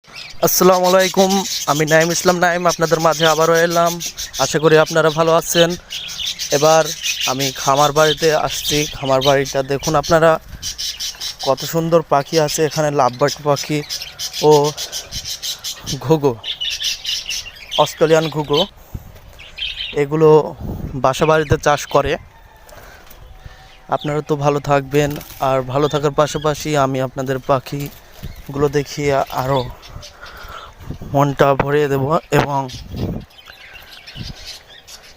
আসসালামু আলাইকুম। আমি নাইম ইসলাম নাইম আপনাদের মাঝে আবারও এলাম। আশা করি আপনারা ভালো আছেন। এবার আমি খামার বাড়িতে আসছি। খামার বাড়িটা দেখুন আপনারা, কত সুন্দর পাখি আছে এখানে। লাভবার্ড পাখি ও ঘুঘু, অস্ট্রেলিয়ান ঘুঘু, এগুলো বাসা বাড়িতে চাষ করে। আপনারা তো ভালো থাকবেন, আর ভালো থাকার পাশাপাশি আমি আপনাদের পাখিগুলো দেখিয়ে আরও মনটা ভরিয়ে দেব। এবং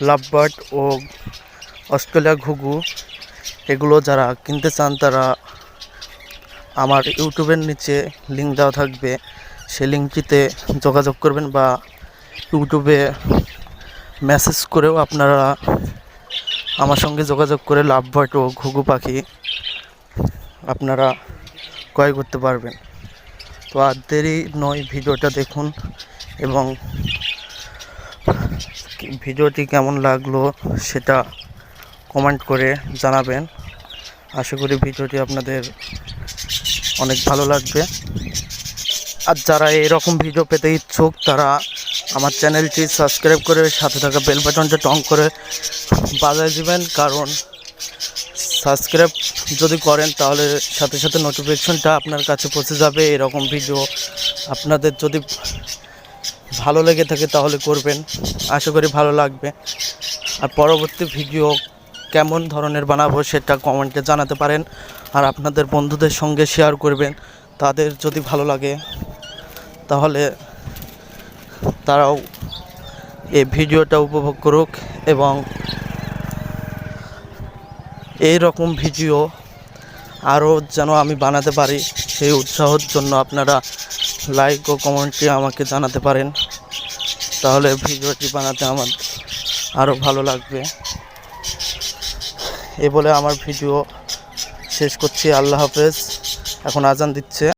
লাভবার্ড ও অস্ট্রেলিয়া ঘুঘু এগুলো যারা কিনতে চান তারা আমার ইউটিউবের নিচে লিঙ্ক দেওয়া থাকবে, সেই লিঙ্কটিতে যোগাযোগ করবেন, বা ইউটিউবে মেসেজ করেও আপনারা আমার সঙ্গে যোগাযোগ করে লাভবার্ড ও ঘুঘু পাখি আপনারা ক্রয় করতে পারবেন। তো আর দেরি নয়, ভিডিওটা দেখুন এবং ভিডিওটি কেমন লাগলো সেটা কমেন্ট করে জানাবেন। আশা করি ভিডিওটি আপনাদের অনেক ভালো লাগবে। আর যারা এরকম ভিডিও পেতে ইচ্ছুক তারা আমার চ্যানেলটি সাবস্ক্রাইব করে সাথে থাকা বেল বাটনটা টং করে বাজায় দিবেন, কারণ সাবস্ক্রাইব যদি করেন তাহলে সাথে সাথে নোটিফিকেশনটা আপনার কাছে পৌঁছে যাবে। এরকম ভিডিও আপনাদের যদি ভালো লেগে থাকে তাহলে করবেন, আশা করি ভালো লাগবে। আর পরবর্তী ভিডিও কেমন ধরনের বানাবো সেটা কমেন্টে জানাতে পারেন, আর আপনাদের বন্ধুদের সঙ্গে শেয়ার করবেন। তাদের যদি ভালো লাগে তাহলে তারাও এই ভিডিওটা উপভোগ করুক, এবং এই রকম ভিডিও আরও যেন আমি বানাতে পারি সেই উৎসাহের জন্য আপনারা লাইক ও কমেন্টে আমাকে জানাতে পারেন, তাহলে ভিডিওটি বানাতে আমার আরও ভালো লাগবে। এ বলে আমার ভিডিও শেষ করছি। আল্লাহ হাফেজ। এখন আজান দিচ্ছে।